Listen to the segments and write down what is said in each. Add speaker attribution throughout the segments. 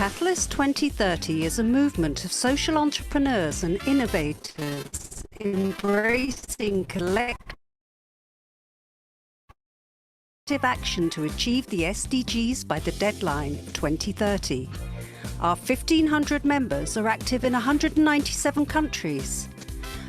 Speaker 1: Catalyst 2030 is a movement of social entrepreneurs and innovators embracing collective action to achieve the SDGs by the deadline of 2030. Our 1,500 members are active in 197 countries.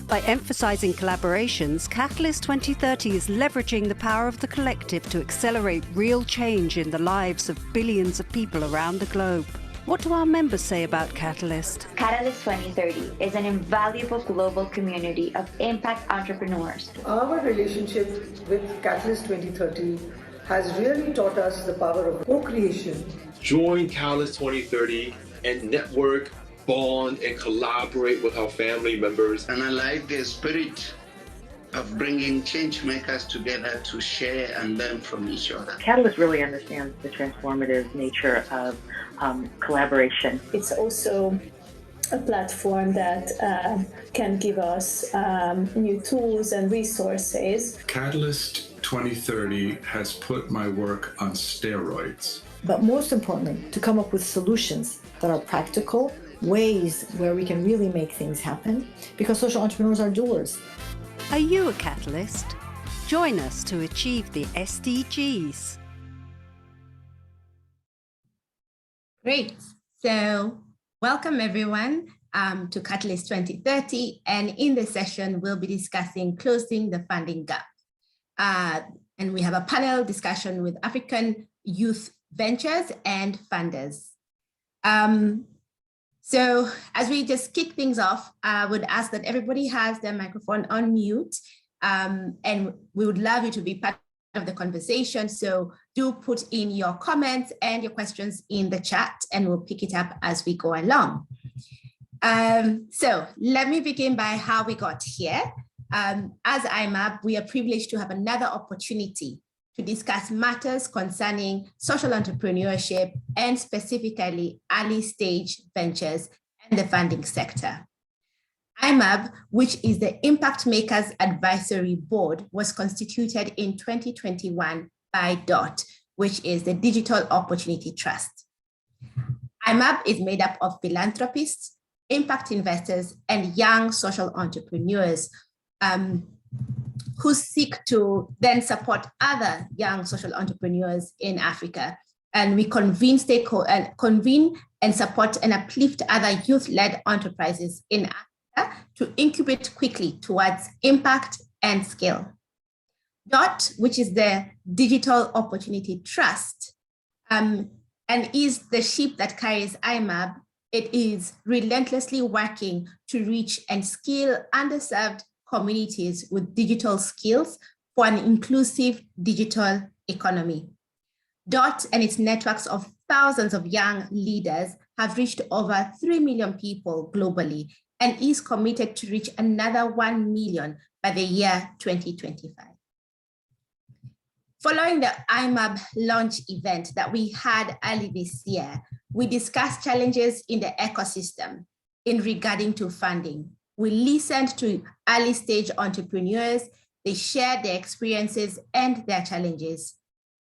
Speaker 1: By emphasizing collaborations, Catalyst 2030 is leveraging the power of the collective to accelerate real change in the lives of billions of people around the globe. What do our members say about Catalyst?
Speaker 2: Catalyst 2030 is an invaluable global community of impact entrepreneurs.
Speaker 3: Our relationship with Catalyst 2030 has really taught us the power of co-creation.
Speaker 4: Join Catalyst 2030 and network, bond, and collaborate with our family members.
Speaker 5: And I like the spirit of bringing changemakers together to share and learn from each other.
Speaker 6: Catalyst really understands the transformative nature of collaboration.
Speaker 7: It's also a platform that can give us new tools and resources.
Speaker 8: Catalyst 2030 has put my work on steroids.
Speaker 9: But most importantly, to come up with solutions that are practical, ways where we can really make things happen, because social entrepreneurs are doers.
Speaker 1: Are you a catalyst? Join us to achieve the SDGs.
Speaker 10: Great. So welcome everyone to Catalyst 2030. And in this session, we'll be discussing closing the funding gap. And we have a panel discussion with African youth ventures and funders. So as we just kick things off, I would ask that everybody has their microphone on mute, and we would love you to be part of the conversation. So do put in your comments and your questions in the chat, and we'll pick it up as we go along. So let me begin by how we got here. As IMAB, we are privileged to have another opportunity to discuss matters concerning social entrepreneurship and specifically early stage ventures and the funding sector. IMAB, which is the Impact Makers Advisory Board, was constituted in 2021 by DOT, which is the Digital Opportunity Trust. IMAB is made up of philanthropists, impact investors, and young social entrepreneurs who seek to then support other young social entrepreneurs in Africa. And we convene and support and uplift other youth-led enterprises in Africa to incubate quickly towards impact and scale. DOT, which is the Digital Opportunity Trust, and is the ship that carries IMAB. It is relentlessly working to reach and scale underserved communities with digital skills for an inclusive digital economy. DOT and its networks of thousands of young leaders have reached over 3 million people globally and is committed to reach another 1 million by the year 2025. Following the IMAB launch event that we had early this year, we discussed challenges in the ecosystem in regarding to funding. We listened to early stage entrepreneurs. They shared their experiences and their challenges.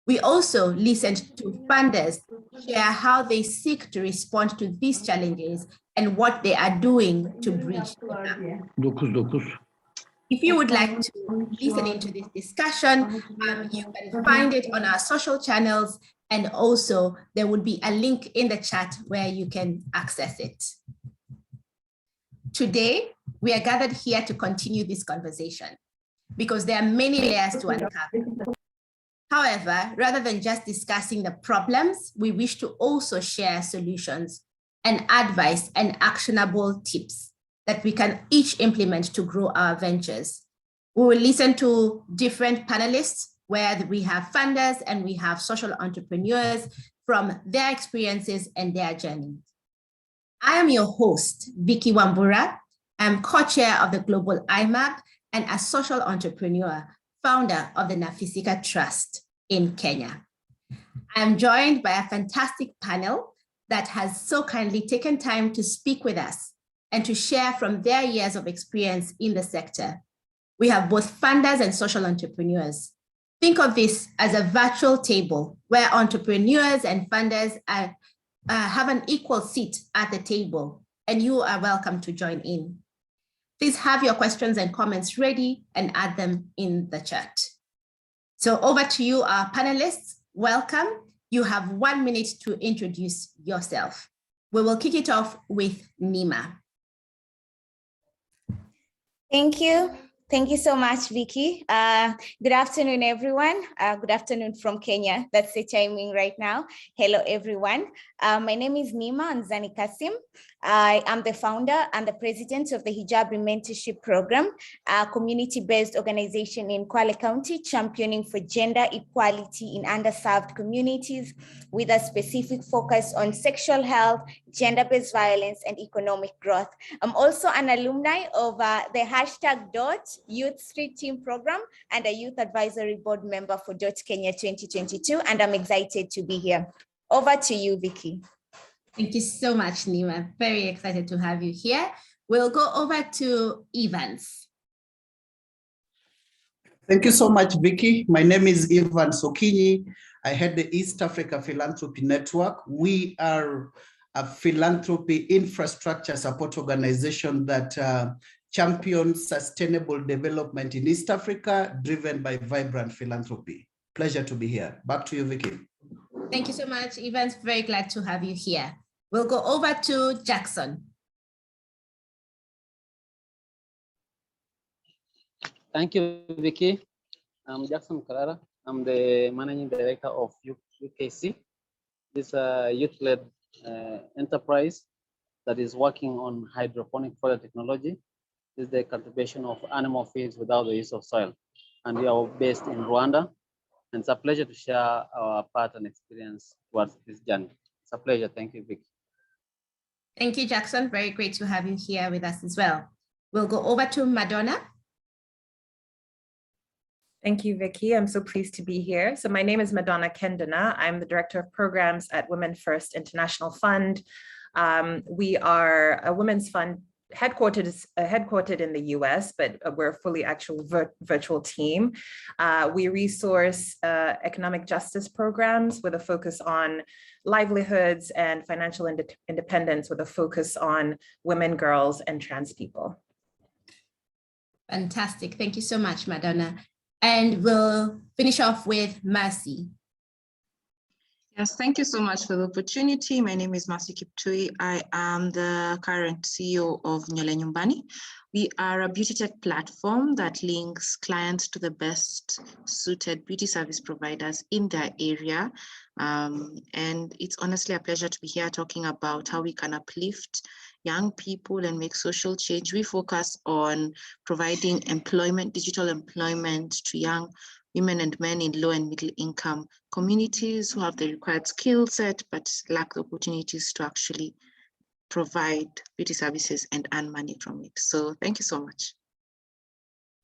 Speaker 10: We also listened to funders share how they seek to respond to these challenges and what they are doing to bridge them. If you would like to listen into this discussion, you can find it on our social channels, and also there would be a link in the chat where you can access it. Today, we are gathered here to continue this conversation because there are many layers to uncover. However, rather than just discussing the problems, we wish to also share solutions and advice and actionable tips that we can each implement to grow our ventures. We will listen to different panelists where we have funders and we have social entrepreneurs from their experiences and their journeys. I am your host, Vicky Wambura. I'm co-chair of the Global IMAB and a social entrepreneur, founder of the Nafisika Trust in Kenya. I'm joined by a fantastic panel that has so kindly taken time to speak with us and to share from their years of experience in the sector. We have both funders and social entrepreneurs. Think of this as a virtual table where entrepreneurs and funders are have an equal seat at the table, and you are welcome to join in. Please have your questions and comments ready and add them in the chat. So over to you, our panelists. Welcome. You have 1 minute to introduce yourself. We will kick it off with Nima.
Speaker 11: Thank you. Thank you so much, Vicky. Good afternoon, everyone. Good afternoon from Kenya. That's the timing right now. Hello, everyone. My name is Nima Nzani Kasim. I am the founder and the president of the Hijabi Mentorship Program, a community-based organization in Kwale County championing for gender equality in underserved communities with a specific focus on sexual health, gender-based violence, and economic growth. I'm also an alumni of the #Youth Street Team program and a youth advisory board member for Kenya 2022, and I'm excited to be here. Over to you, Vicky.
Speaker 10: Thank you so much, Nima. Very excited to have you here. We'll go over to Evans.
Speaker 12: Thank you so much, Vicky. My name is Evans Okinyi. I head the East Africa Philanthropy Network. We are a philanthropy infrastructure support organization that champions sustainable development in East Africa, driven by vibrant philanthropy. Pleasure to be here. Back to you, Vicky.
Speaker 10: Thank you so much, Evans. Very glad to have you here. We'll go over to Jackson.
Speaker 13: Thank you, Vicky. I'm Jackson Carrara. I'm the managing director of UKC. This is a youth-led enterprise that is working on hydroponic fodder technology. This is the cultivation of animal feeds without the use of soil. And we are based in Rwanda. And it's a pleasure to share our part and experience towards this journey. It's a pleasure. Thank you, Vicky.
Speaker 10: Thank you, Jackson. Very great to have you here with us as well. We'll go over to Madonna.
Speaker 14: Thank you, Vicky. I'm so pleased to be here. So my name is Madonna Kendana. I'm the Director of Programs at Women First International Fund. We are a women's fund headquartered in the US, but we're a fully actual virtual team. We resource economic justice programs with a focus on livelihoods and financial independence with a focus on women, girls, and trans people.
Speaker 10: Fantastic. Thank you so much, Madonna. And we'll finish off with Mercy.
Speaker 15: Yes, thank you so much for the opportunity. My name is Mercy Kiptui. I am the current CEO of Nywele Nyumbani. We are a beauty tech platform that links clients to the best suited beauty service providers in their area. And it's honestly a pleasure to be here talking about how we can uplift young people and make social change. We focus on providing employment, digital employment to young women and men in low and middle income communities who have the required skill set but lack the opportunities to actually provide beauty services and earn money from it. So thank you so much.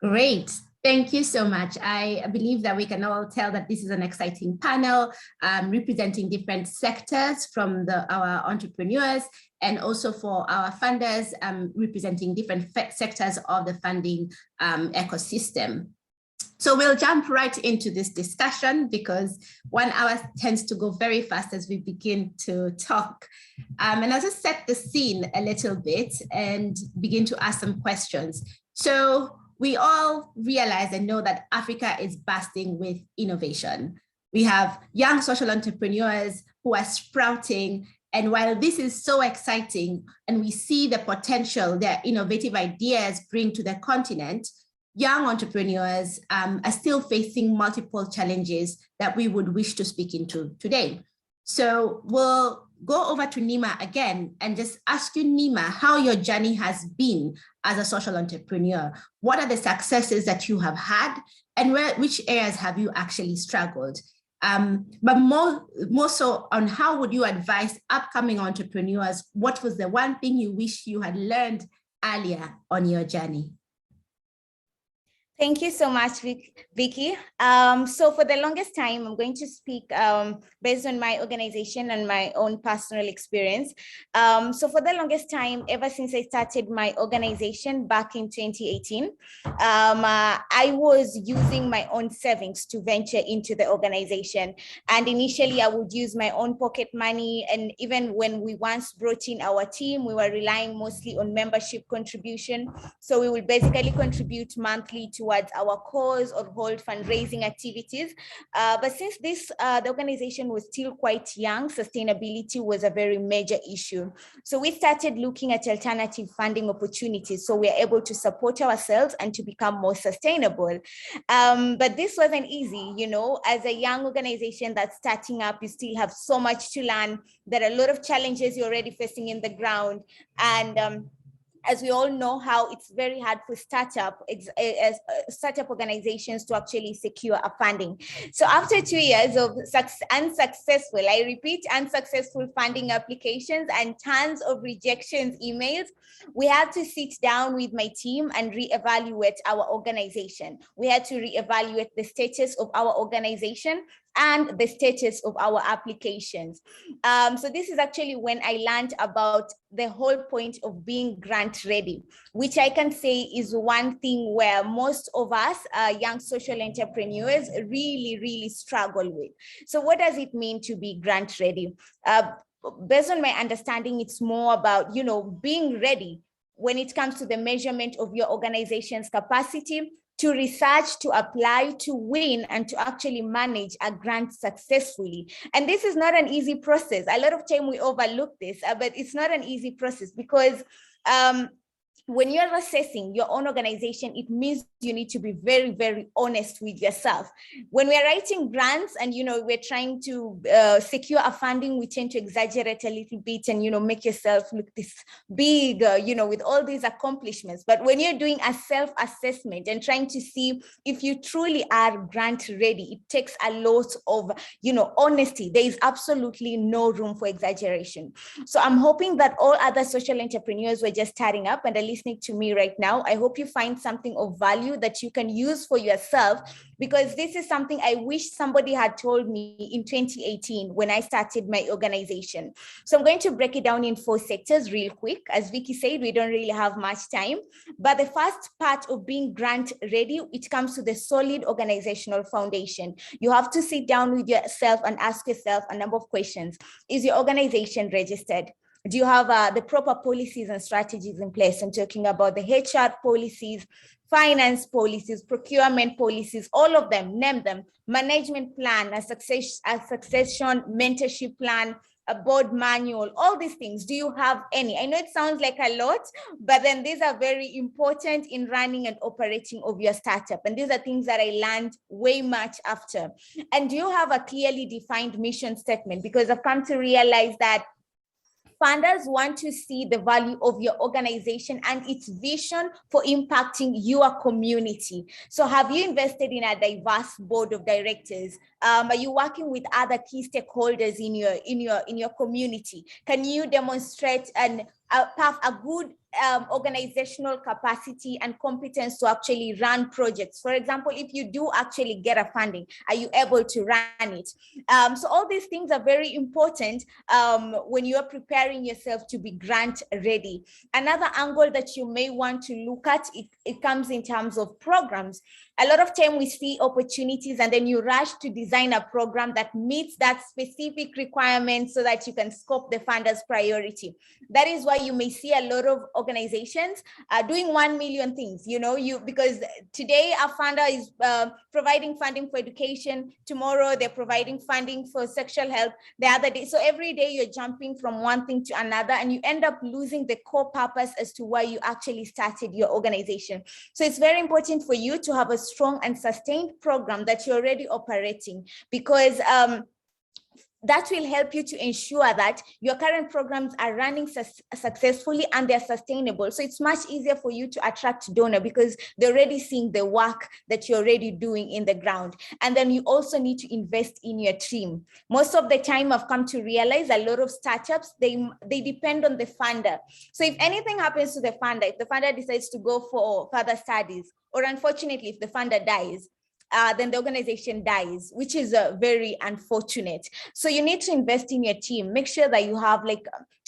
Speaker 10: Great. Thank you so much. I believe that we can all tell that this is an exciting panel representing different sectors from our entrepreneurs and also for our funders representing different sectors of the funding ecosystem. So we'll jump right into this discussion because 1 hour tends to go very fast as we begin to talk. And I'll just set the scene a little bit and begin to ask some questions. So we all realize and know that Africa is bursting with innovation. We have young social entrepreneurs who are sprouting. And while this is so exciting and we see the potential their innovative ideas bring to the continent, young entrepreneurs are still facing multiple challenges that we would wish to speak into today. So we'll go over to Nima again and just ask you, Nima, how your journey has been as a social entrepreneur. What are the successes that you have had and which areas have you actually struggled? But more so on how would you advise upcoming entrepreneurs? What was the one thing you wish you had learned earlier on your journey?
Speaker 11: Thank you so much, Vicky. So for the longest time, I'm going to speak based on my organization and my own personal experience. So for the longest time, ever since I started my organization back in 2018, I was using my own savings to venture into the organization. And initially, I would use my own pocket money. And even when we once brought in our team, we were relying mostly on membership contribution. So we would basically contribute monthly towards our cause or hold fundraising activities. But since the organization was still quite young, sustainability was a very major issue. So we started looking at alternative funding opportunities so we are able to support ourselves and to become more sustainable. But this wasn't easy, you know, as a young organization that's starting up, you still have so much to learn. There are a lot of challenges you're already facing in the ground. And as we all know how it's very hard for startup organizations to actually secure a funding. So after 2 years of unsuccessful, I repeat, unsuccessful funding applications and tons of rejections emails, we had to sit down with my team and reevaluate our organization. We had to reevaluate the status of our organization and the status of our applications. So this is actually when I learned about the whole point of being grant ready, which I can say is one thing where most of us young social entrepreneurs really struggle with. So what does it mean to be grant ready? Based on my understanding, it's more about, you know, being ready when it comes to the measurement of your organization's capacity to research, to apply, to win, and to actually manage a grant successfully. And this is not an easy process. A lot of time we overlook this, but it's not an easy process because when you're assessing your own organization, it means you need to be very honest with yourself. When we're writing grants and, you know, we're trying to secure a funding, we tend to exaggerate a little bit and, you know, make yourself look this big, you know, with all these accomplishments. But when you're doing a self-assessment and trying to see if you truly are grant ready, it takes a lot of, you know, honesty. There is absolutely no room for exaggeration. So I'm hoping that all other social entrepreneurs who are just starting up and are listening to me right now, I hope you find something of value that you can use for yourself, because this is something I wish somebody had told me in 2018 when I started my organization. So I'm going to break it down in 4 sectors real quick. As Vicky said, we don't really have much time, but the first part of being grant ready, it comes to the solid organizational foundation. You have to sit down with yourself and ask yourself a number of questions. Is your organization registered? Do you have the proper policies and strategies in place? I'm talking about the HR policies, finance policies, procurement policies, all of them, name them, management plan, a succession mentorship plan, a board manual, all these things. Do you have any? I know it sounds like a lot, but then these are very important in running and operating of your startup. And these are things that I learned way much after. And do you have a clearly defined mission statement? Because I've come to realize that funders want to see the value of your organization and its vision for impacting your community. So have you invested in a diverse board of directors? Are you working with other key stakeholders in your community? Can you demonstrate a good organizational capacity and competence to actually run projects? For example, if you do actually get a funding, are you able to run it? So all these things are very important when you are preparing yourself to be grant ready. Another angle that you may want to look at, it comes in terms of programs. A lot of time we see opportunities and then you rush to design a program that meets that specific requirement so that you can scope the funder's priority. That is why you may see a lot of organizations doing 1 million things, you know, because today our funder is providing funding for education, tomorrow they're providing funding for sexual health, the other day. So every day you're jumping from one thing to another and you end up losing the core purpose as to why you actually started your organization. So it's very important for you to have a strong and sustained program that you're already operating, because that will help you to ensure that your current programs are running successfully and they're sustainable. So it's much easier for you to attract donor because they're already seeing the work that you're already doing in the ground. And then you also need to invest in your team. Most of the time I've come to realize a lot of startups, they depend on the funder. So if anything happens to the funder, if the funder decides to go for further studies, or unfortunately, if the funder dies, then the organization dies, which is very unfortunate. So you need to invest in your team. Make sure that you have like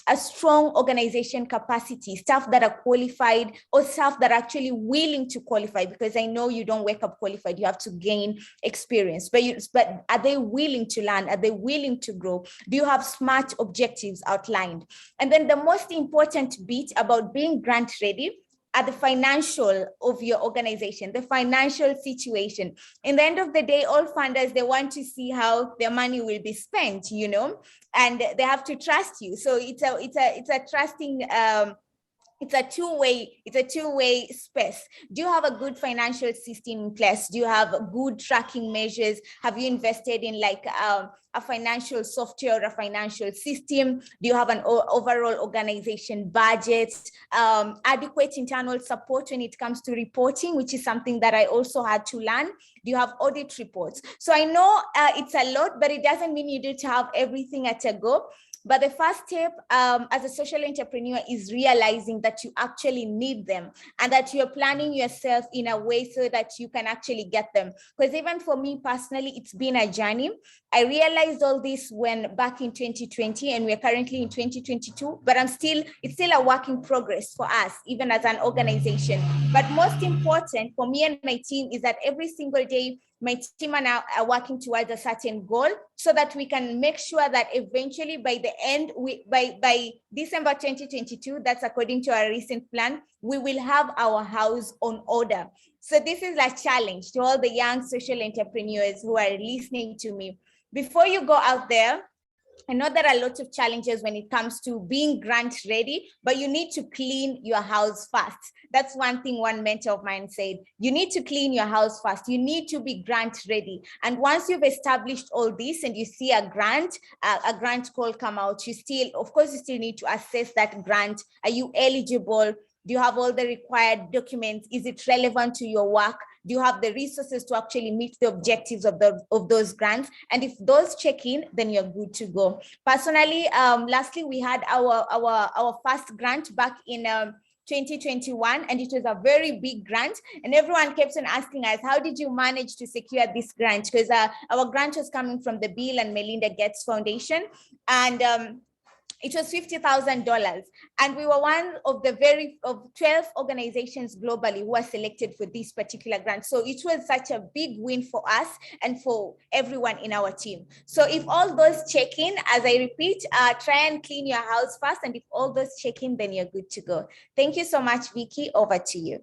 Speaker 11: a strong organization capacity, staff that are qualified or staff that are actually willing to qualify, because I know you don't wake up qualified, you have to gain experience, but are they willing to learn? Are they willing to grow? Do you have SMART objectives outlined? And then the most important bit about being grant ready at the financial of your organization, the financial situation. In the end of the day, all funders, they want to see how their money will be spent, you know, and they have to trust you. So it's a trusting, it's a two-way space. Do you have a good financial system in place? Do you have good tracking measures? Have you invested in like a financial software or a financial system? Do you have an overall organization budget? Adequate internal support when it comes to reporting, which is something that I also had to learn. Do you have audit reports? So I know it's a lot, but it doesn't mean you need to have everything at a go. But the first step as a social entrepreneur is realizing that you actually need them and that you're planning yourself in a way so that you can actually get them. Because even for me personally, it's been a journey. I realized all this when back in 2020, and we're currently in 2022, but it's still a work in progress for us, even as an organization. But most important for me and my team is that every single day, my team and I are working towards a certain goal so that we can make sure that eventually by the end, by December 2022, that's according to our recent plan, we will have our house on order. So this is a challenge to all the young social entrepreneurs who are listening to me. Before you go out there, I know there are lots of challenges when it comes to being grant ready, but you need to clean your house first. That's one thing one mentor of mine said. You need to clean your house first. You need to be grant ready. And once you've established all this and you see a grant call come out, you still need to assess that grant. Are you eligible? Do you have all the required documents? Is it relevant to your work? Do you have the resources to actually meet the objectives of those grants? And if those check in, then you're good to go. Personally, lastly, we had our first grant back in 2021, and it was a very big grant. And everyone kept on asking us, how did you manage to secure this grant? Because our grant was coming from the Bill and Melinda Gates Foundation. And it was $50,000, and we were one of the 12 organizations globally who were selected for this particular grant. So it was such a big win for us and for everyone in our team. So if all those check in, as I repeat, try and clean your house first, and if all those check in, then you're good to go. Thank you so much, Vicky. Over to you.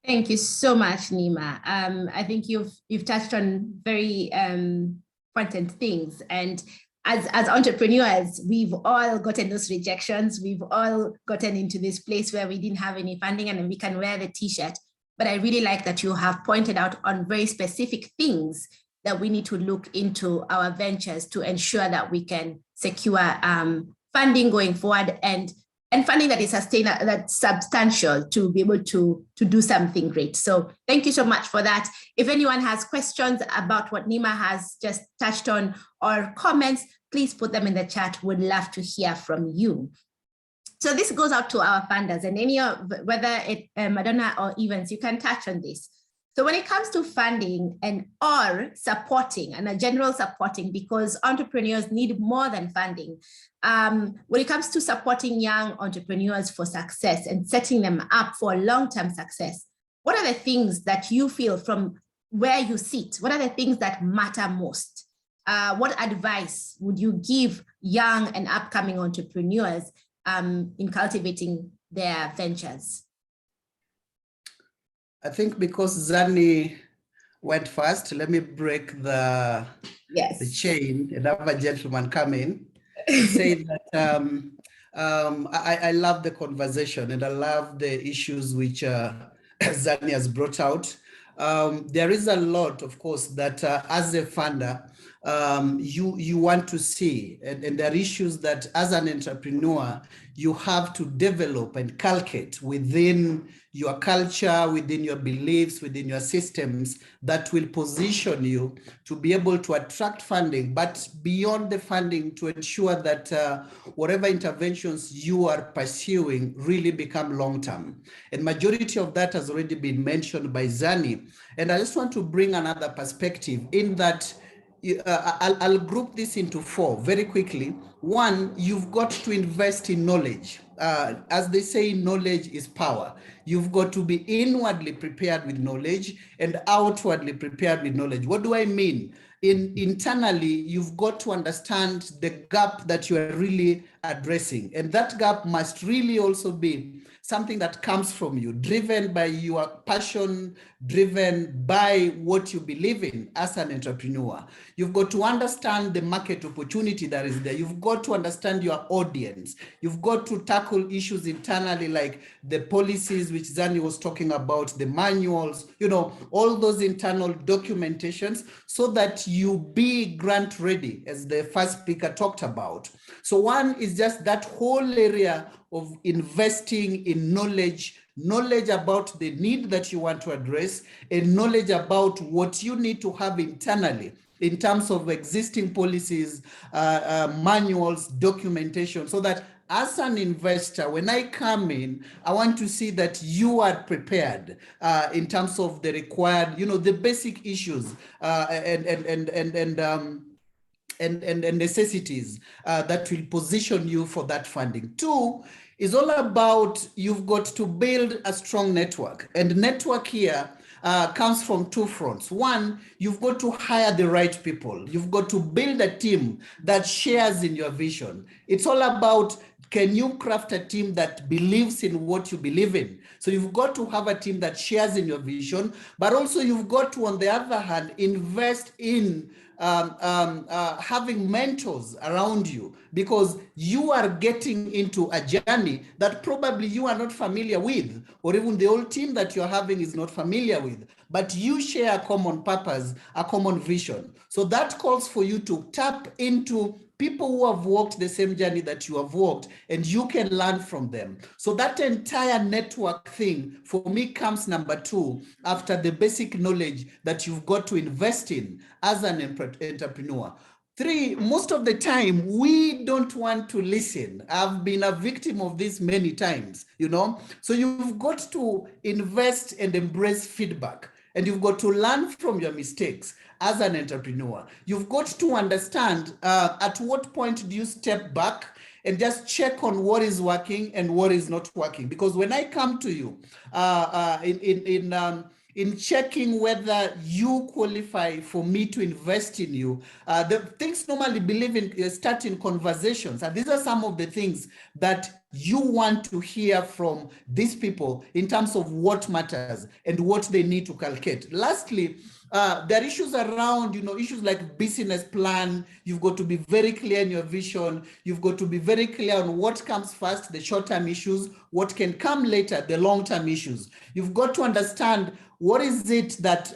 Speaker 10: Thank you so much, Nima. I think you've touched on very important things, and as entrepreneurs, we've all gotten those rejections. We've all gotten into this place where we didn't have any funding and we can wear the t-shirt. But I really like that you have pointed out on very specific things that we need to look into our ventures to ensure that we can secure funding going forward and funding that is sustainable, that's substantial to be able to do something great. So thank you so much for that. If anyone has questions about what Nima has just touched on or comments, please put them in the chat. We'd love to hear from you. So this goes out to our funders, and any of, whether it Madonna or Evans, you can touch on this. So when it comes to funding and or supporting and a general supporting, because entrepreneurs need more than funding. When it comes to supporting young entrepreneurs for success and setting them up for long-term success, what are the things that you feel from where you sit? What are the things that matter most? What advice would you give young and upcoming entrepreneurs in cultivating their ventures?
Speaker 12: I think because Zani went first, let me break the chain and have a gentleman come in and say that I love the conversation and I love the issues which Zani has brought out. There is a lot, of course, that as a funder, you want to see. And there are issues that as an entrepreneur, you have to develop and cultivate within your culture, within your beliefs, within your systems that will position you to be able to attract funding, but beyond the funding to ensure that whatever interventions you are pursuing really become long-term. And majority of that has already been mentioned by Zani. And I just want to bring another perspective in that I'll group this into four very quickly. One, you've got to invest in knowledge. As they say, knowledge is power. You've got to be inwardly prepared with knowledge and outwardly prepared with knowledge. What do I mean? Internally, you've got to understand the gap that you are really addressing. And that gap must really also be something that comes from you, driven by your passion, driven by what you believe in as an entrepreneur. You've got to understand the market opportunity that is there. You've got to understand your audience. You've got to tackle issues internally like the policies, which Zani was talking about, the manuals, all those internal documentations so that you be grant ready, as the first speaker talked about. So one is just that whole area of investing in knowledge about the need that you want to address, and knowledge about what you need to have internally in terms of existing policies, manuals, documentation, so that as an investor, when I come in, I want to see that you are prepared in terms of the required, the basic issues and necessities that will position you for that funding. Two is all about you've got to build a strong network. And network here comes from two fronts. One, you've got to hire the right people. You've got to build a team that shares in your vision. It's all about, can you craft a team that believes in what you believe in? So you've got to have a team that shares in your vision, but also you've got to, on the other hand, invest in having mentors around you, because you are getting into a journey that probably you are not familiar with, or even the whole team that you're having is not familiar with, but you share a common purpose, a common vision. So that calls for you to tap into people who have walked the same journey that you have walked, and you can learn from them. So that entire network thing for me comes number two, after the basic knowledge that you've got to invest in as an entrepreneur. Three, most of the time, we don't want to listen. I've been a victim of this many times, So you've got to invest and embrace feedback, and you've got to learn from your mistakes as an entrepreneur. You've got to understand at what point do you step back and just check on what is working and what is not working. Because when I come to you in checking whether you qualify for me to invest in you, the things normally start in conversations. And these are some of the things that you want to hear from these people in terms of what matters and what they need to calculate. Lastly, there are issues around, issues like business plan. You've got to be very clear in your vision. You've got to be very clear on what comes first, the short-term issues, what can come later, the long-term issues. You've got to understand what is it that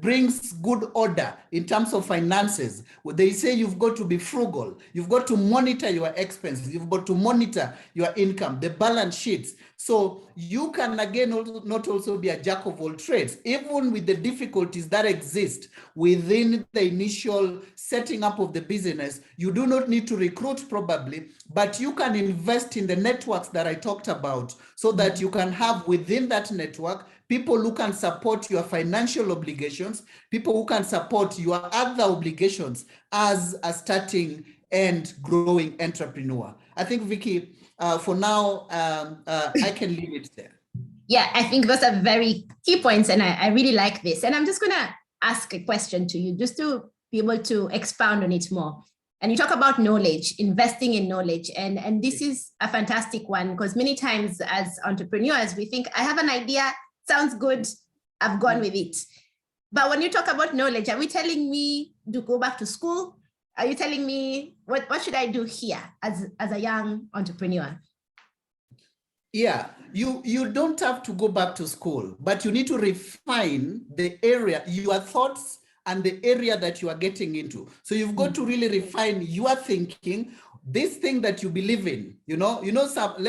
Speaker 12: brings good order in terms of finances. They say you've got to be frugal. You've got to monitor your expenses. You've got to monitor your income, the balance sheets. So you can, again, not also be a jack of all trades, even with the difficulties that exist within the initial setting up of the business. You do not need to recruit probably, but you can invest in the networks that I talked about so that you can have within that network people who can support your financial obligations, people who can support your other obligations as a starting and growing entrepreneur. I think, Vicky, for now, I can leave it there.
Speaker 10: Yeah, I think those are very key points, and I really like this. And I'm just going to ask a question to you just to be able to expound on it more. And you talk about knowledge, investing in knowledge, and this is a fantastic one, because many times as entrepreneurs, we think, I have an idea, sounds good, I've gone with it. But when you talk about knowledge, are we telling me to go back to school? Are you telling me what should I do here as a young entrepreneur?
Speaker 12: Yeah, you don't have to go back to school, but you need to refine the area, your thoughts and the area that you are getting into. So you've got to really refine your thinking, this thing that you believe in, let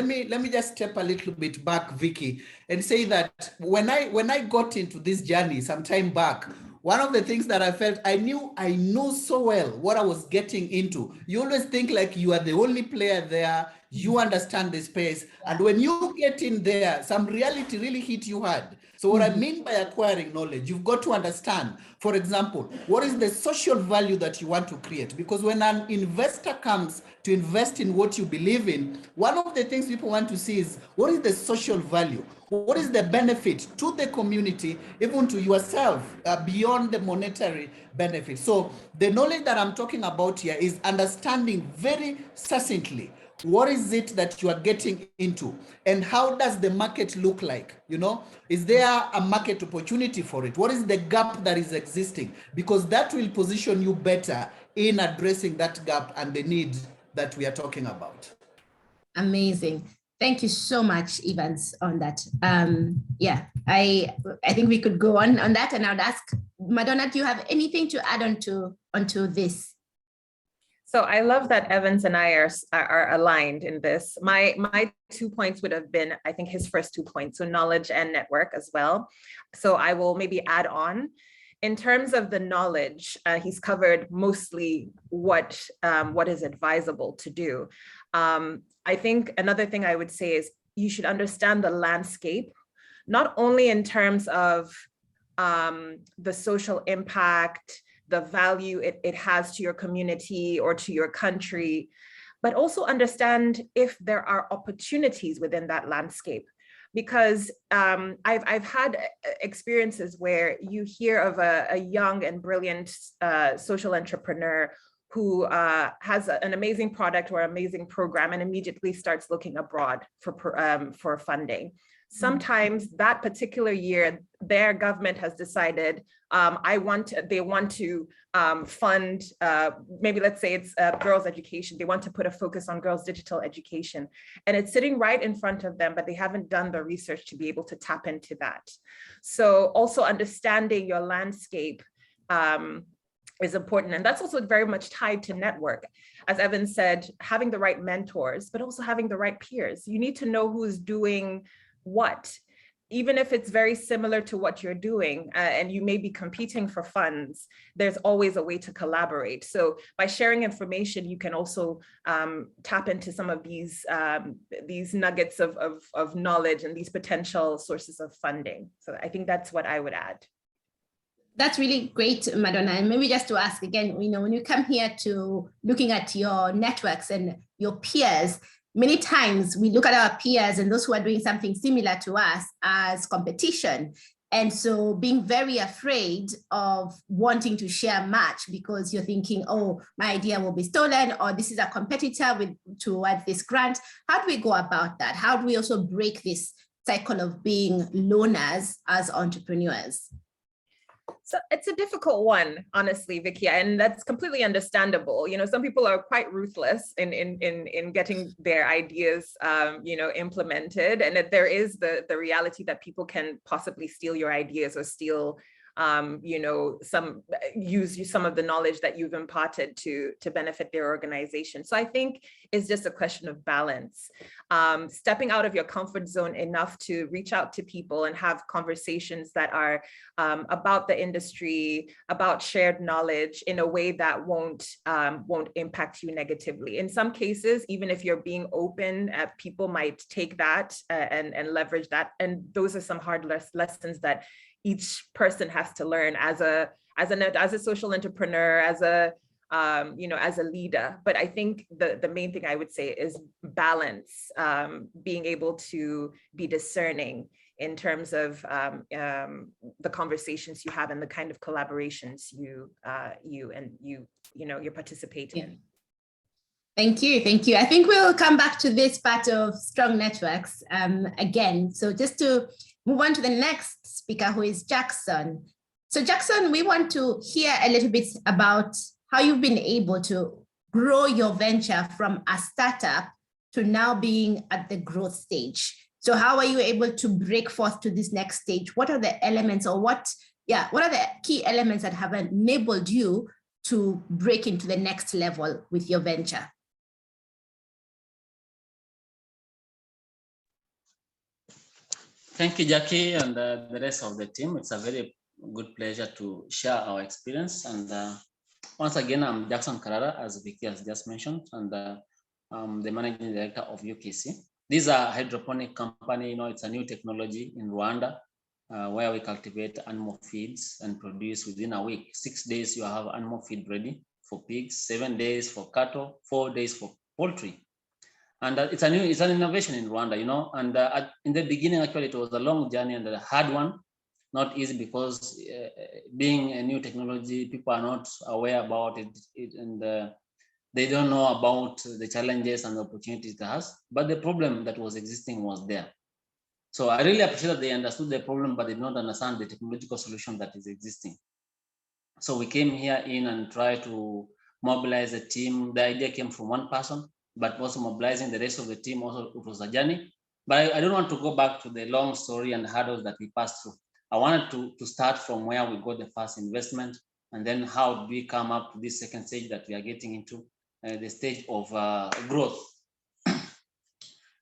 Speaker 12: me just step a little bit back, Vicky, and say that when I got into this journey some time back, one of the things that I felt, I knew so well what I was getting into. You always think like you are the only player there, you understand the space. And when you get in there, some reality really hit you hard. So what I mean by acquiring knowledge, you've got to understand, for example, what is the social value that you want to create? Because when an investor comes to invest in what you believe in, one of the things people want to see is, what is the social value? What is the benefit to the community, even to yourself, beyond the monetary benefit? So the knowledge that I'm talking about here is understanding very succinctly, what is it that you are getting into, and how does the market look like? Is there a market opportunity for it? What is the gap that is existing? Because that will position you better in addressing that gap and the need that we are talking about.
Speaker 10: Amazing. Thank you so much, Evans, on that. Yeah, I think we could go on that, and I would ask Madonna, do you have anything to add onto this?
Speaker 14: So I love that Evans and I are aligned in this. My 2 points would have been, I think, his first 2 points, so knowledge and network as well. So I will maybe add on. In terms of the knowledge, he's covered mostly what is advisable to do. I think another thing I would say is you should understand the landscape, not only in terms of the social impact, the value it has to your community or to your country, but also understand if there are opportunities within that landscape. Because I've had experiences where you hear of a young and brilliant social entrepreneur who has an amazing product or amazing program and immediately starts looking abroad for funding. Sometimes that particular year, their government has decided they want to fund, maybe let's say it's girls' education. They want to put a focus on girls' digital education. And it's sitting right in front of them, but they haven't done the research to be able to tap into that. So also understanding your landscape is important. And that's also very much tied to network. As Evan said, having the right mentors, but also having the right peers. You need to know who's doing what, even if it's very similar to what you're doing, and you may be competing for funds, there's always a way to collaborate. So by sharing information, you can also tap into some of these nuggets of knowledge and these potential sources of funding. So I think that's what I would add.
Speaker 10: That's really great, Madonna. And maybe just to ask again, when you come here to looking at your networks and your peers, many times we look at our peers and those who are doing something similar to us as competition. And so being very afraid of wanting to share much because you're thinking, oh, my idea will be stolen, or this is a competitor towards this grant. How do we go about that? How do we also break this cycle of being loners as entrepreneurs?
Speaker 14: So it's a difficult one, honestly, Vicky, and that's completely understandable. Some people are quite ruthless in getting their ideas, implemented, and that there is the reality that people can possibly steal your ideas or steal, use some of the knowledge that you've imparted to benefit their organization. So I think it's just a question of balance. Stepping out of your comfort zone enough to reach out to people and have conversations that are about the industry, about shared knowledge in a way that won't impact you negatively. In some cases, even if you're being open, people might take that and leverage that. And those are some hard lessons that each person has to learn as a social entrepreneur, as a leader. But I think the main thing I would say is balance, being able to be discerning in terms of the conversations you have and the kind of collaborations you're participating in.
Speaker 10: Thank you. I think we'll come back to this part of strong networks again. So just to move on to the next speaker, who is Jackson. So Jackson, we want to hear a little bit about how you've been able to grow your venture from a startup to now being at the growth stage. So how are you able to break forth to this next stage? What are the elements, or what what are the key elements that have enabled you to break into the next level with your venture?
Speaker 13: Thank you, Jackie, and the rest of the team. It's a very good pleasure to share our experience. And once again, I'm Jackson Karara, as Vicky has just mentioned, and I'm the managing director of UKC. These are hydroponic company. It's a new technology in Rwanda, where we cultivate animal feeds and produce within a week. 6 days, you have animal feed ready for pigs, 7 days for cattle, 4 days for poultry. And it's an innovation in Rwanda, and in the beginning, actually, it was a long journey and a hard one, not easy because being a new technology, people are not aware about it, and they don't know about the challenges and the opportunities it has, but the problem that was existing was there. So I really appreciate that they understood the problem, but did not understand the technological solution that is existing. So we came here in and tried to mobilize a team. The idea came from one person, but also mobilizing the rest of the team, also it was a journey. But I don't want to go back to the long story and the hurdles that we passed through. I wanted to start from where we got the first investment, and then how do we come up to this second stage that we are getting into, the stage of growth.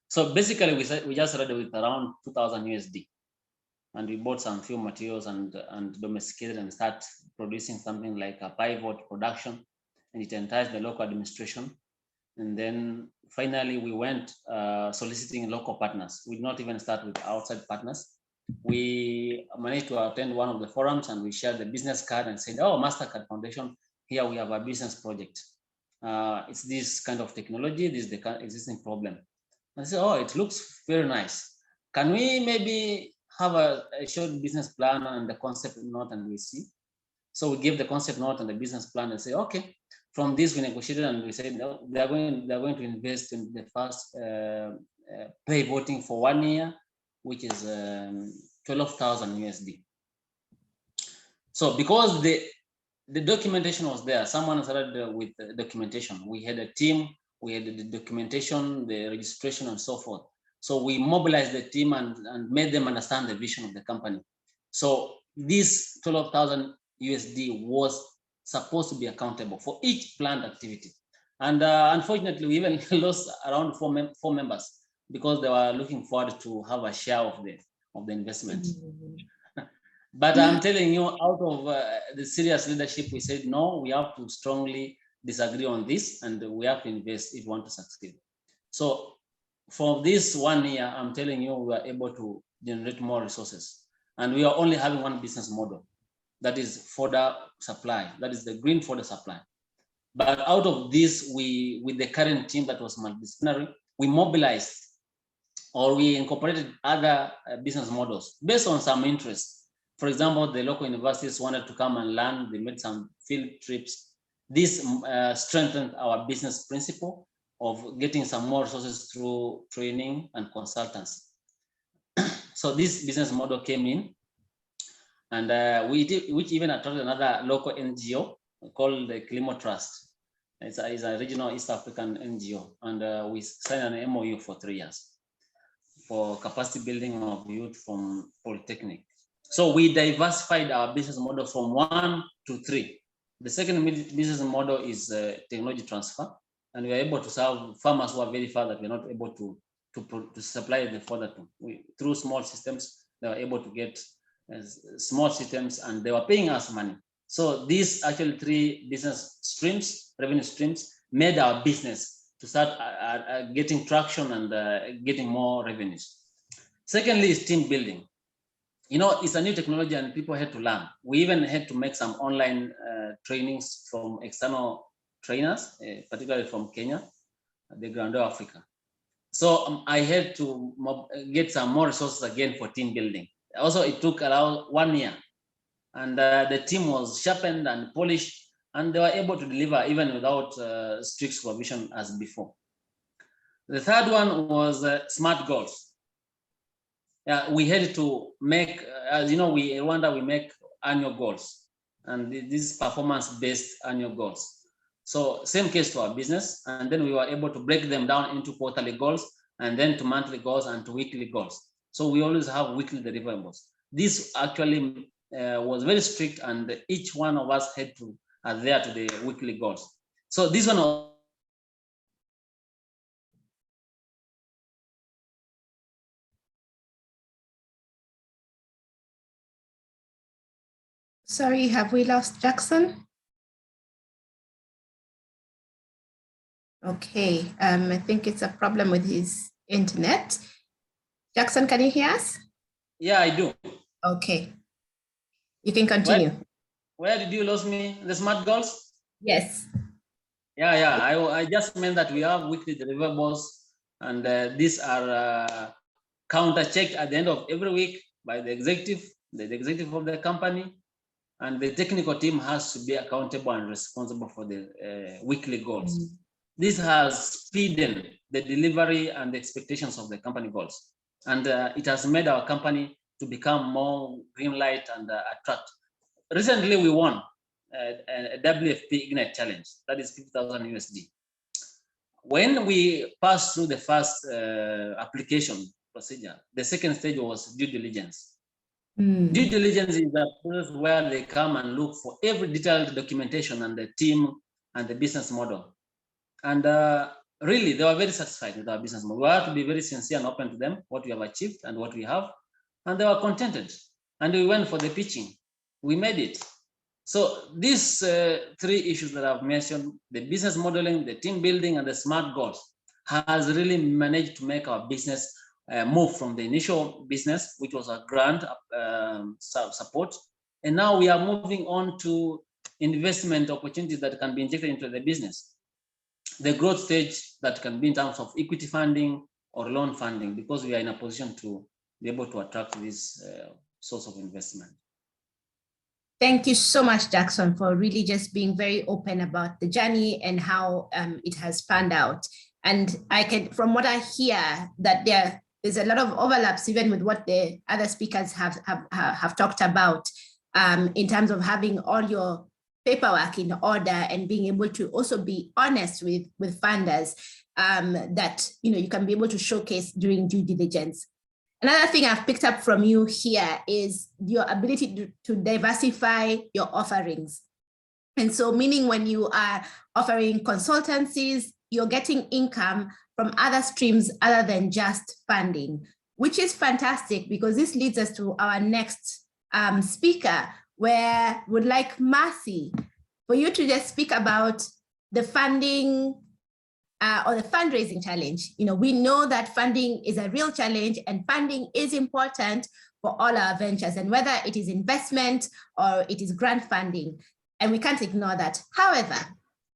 Speaker 13: So basically, we just started with around 2,000 USD. And we bought some few materials and domesticated and start producing something like a pivot production, and it enticed the local administration. And then finally we went soliciting local partners. We did not even start with outside partners. We managed to attend one of the forums and we shared the business card and said, oh, MasterCard Foundation, here we have a business project. It's this kind of technology, this is the existing problem. And I said, oh, it looks very nice. Can we maybe have a short business plan and the concept note, and we see? So we give the concept note and the business plan and say, okay, from this we negotiated and we said, no, they're going to invest in the first pivoting for 1 year, which is 12,000 USD. So because the documentation was there, someone started with the documentation. We had a team, we had the documentation, the registration and so forth. So we mobilized the team and made them understand the vision of the company. So this 12,000 USD was supposed to be accountable for each planned activity. And unfortunately, we even lost around four members because they were looking forward to have a share of the investment. But I'm telling you, out of the serious leadership, we said, no, we have to strongly disagree on this and we have to invest if we want to succeed. So for this 1 year, I'm telling you, we are able to generate more resources. And we are only having one business model. That is fodder supply. That is the green fodder supply. But out of this, with the current team that was multidisciplinary, we mobilized or we incorporated other business models based on some interests. For example, the local universities wanted to come and learn. They made some field trips. This strengthened our business principle of getting some more resources through training and consultancy. So this business model came in, and which even attracted another local NGO called the Kilimo Trust. It's a regional East African NGO, and we signed an MOU for 3 years for capacity building of youth from Polytechnic. So we diversified our business model from 1 to 3. The second business model is technology transfer, and we are able to serve farmers who are very far that we're not able to supply the fodder to. Through small systems, they were able to get small systems, and they were paying us money. So these actually 3 business streams, revenue streams, made our business to start getting traction and getting more revenues. Secondly is team building. It's a new technology and people had to learn. We even had to make some online trainings from external trainers, particularly from Kenya, the Grandeur Africa. So I had to get some more resources again for team building. Also, it took around 1 year, and the team was sharpened and polished, and they were able to deliver even without strict supervision as before. The third one was smart goals. We had to make, as you know, in Rwanda, we make annual goals, and these performance-based annual goals. So same case to our business, and then we were able to break them down into quarterly goals, and then to monthly goals and to weekly goals. So we always have weekly deliverables. This actually was very strict, and each one of us had to adhere to the weekly goals. So this one was
Speaker 10: Sorry, have we lost Jackson? Okay, I think it's a problem with his internet. Jackson, can you hear us?
Speaker 13: Yeah, I do.
Speaker 10: Okay, you can continue.
Speaker 13: Where did you lose me? The SMART goals?
Speaker 10: Yes.
Speaker 13: Yeah. I just meant that we have weekly deliverables, and these are counter-checked at the end of every week by the executive of the company, and the technical team has to be accountable and responsible for the weekly goals. This has speeded the delivery and the expectations of the company goals, and it has made our company to become more green light and attract. Recently, we won a WFP Ignite Challenge, that is 50,000 USD. When we passed through the first application procedure, the second stage was due diligence. Due diligence is a process where they come and look for every detailed documentation and the team and the business model. And really, they were very satisfied with our business model. We have to be very sincere and open to them, what we have achieved and what we have. And they were contented. And we went for the pitching. We made it. So these three issues that I've mentioned, the business modeling, the team building, and the SMART goals, has really managed to make our business move from the initial business, which was a grant support. And now we are moving on to investment opportunities that can be injected into the business. The growth stage that can be in terms of equity funding or loan funding, because we are in a position to be able to attract this source of investment.
Speaker 10: Thank you so much, Jackson, for really just being very open about the journey and how it has panned out. And I can, from what I hear, that there is a lot of overlaps even with what the other speakers have talked about in terms of having all your paperwork in order and being able to also be honest with funders that you can be able to showcase during due diligence. Another thing I've picked up from you here is your ability to diversify your offerings. And so meaning when you are offering consultancies, you're getting income from other streams other than just funding, which is fantastic because this leads us to our next speaker, where would like Mercy for you to just speak about the funding or the fundraising challenge. We know that funding is a real challenge and funding is important for all our ventures, and whether it is investment or it is grant funding, and we can't ignore that. However,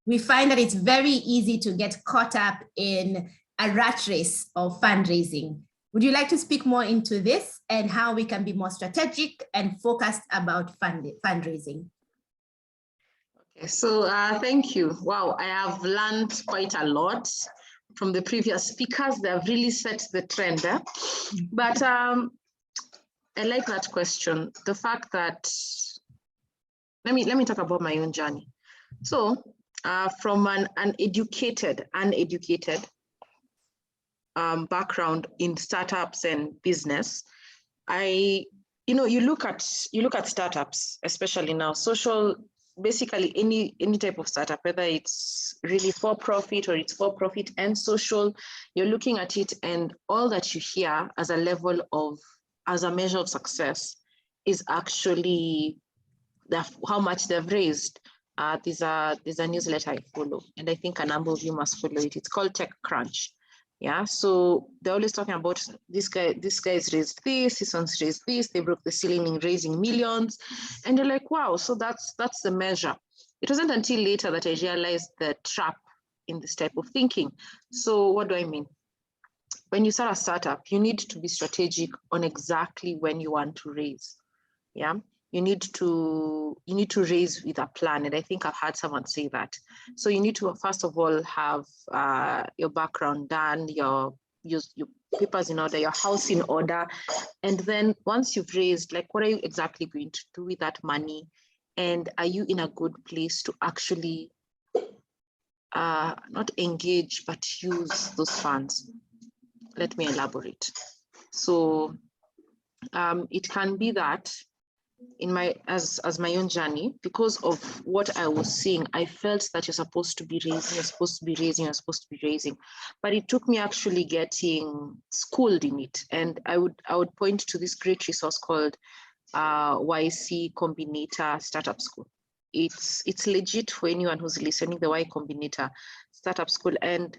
Speaker 10: we find that it's very easy to get caught up in a rat race of fundraising. Would you like to speak more into this and how we can be more strategic and focused about fundraising?
Speaker 15: So thank you. Wow, I have learned quite a lot from the previous speakers. They have really set the trend. But I like that question. The fact that, let me talk about my own journey. So from an uneducated background in startups and business, you look at startups, especially now, social. Basically, any type of startup, whether it's really for profit or it's for profit and social, you're looking at it, and all that you hear as a measure of success is actually how much they've raised. There's a newsletter I follow, and I think a number of you must follow it. It's called TechCrunch. Yeah, so they're always talking about this guy's raised this one's raised this, they broke the ceiling in raising millions. And you're like, wow, so that's the measure. It wasn't until later that I realized the trap in this type of thinking. So what do I mean? When you start a startup, you need to be strategic on exactly when you want to raise. Yeah. You need to raise with a plan. And I think I've had someone say that. So you need to, first of all, have your background done, your papers in order, your house in order. And then once you've raised, like, what are you exactly going to do with that money? And are you in a good place to actually not engage, but use those funds? Let me elaborate. So it can be that in my as my own journey, because of what I was seeing, I felt that you're supposed to be raising, you're supposed to be raising, you're supposed to be raising. But it took me actually getting schooled in it. And I would point to this great resource called YC Combinator Startup School. It's legit for anyone who's listening, the Y Combinator Startup School. And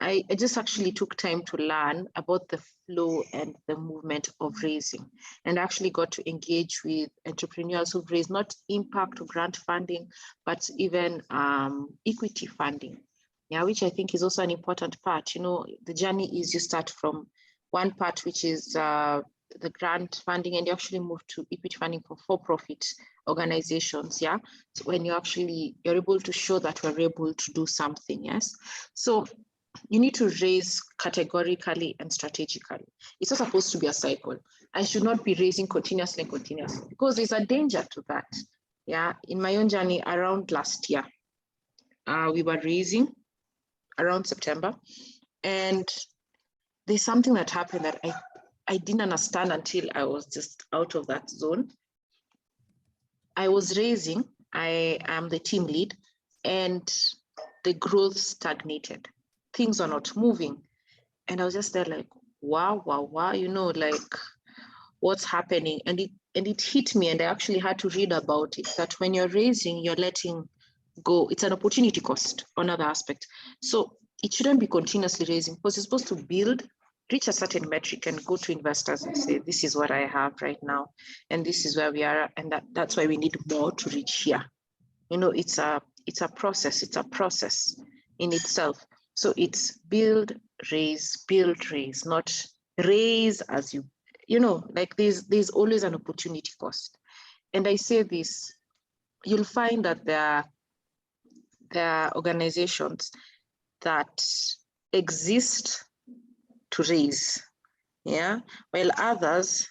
Speaker 15: I just actually took time to learn about the flow and the movement of raising, and actually got to engage with entrepreneurs who've raised not impact or grant funding, but even equity funding, yeah, which I think is also an important part. You know, the journey is you start from one part, which is the grant funding, and you actually move to equity funding for for-profit organizations, yeah, so when you're able to show that we're able to do something, yes. So you need to raise categorically and strategically. It's not supposed to be a cycle. I should not be raising continuously, because there's a danger to that. Yeah, in my own journey around last year, we were raising around September, and there's something that happened that I didn't understand until I was just out of that zone. I was raising, I am the team lead, and the growth stagnated. Things are not moving. And I was just there like, wow, you know, like what's happening? And it hit me, and I actually had to read about it, that when you're raising, you're letting go. It's an opportunity cost, another aspect. So it shouldn't be continuously raising, because you're supposed to build, reach a certain metric, and go to investors and say, this is what I have right now, and this is where we are, and that's why we need more to reach here. You know, it's a process in itself. So it's build, raise, not raise as you know, like there's always an opportunity cost. And I say this, you'll find that there are organizations that exist to raise, yeah, while others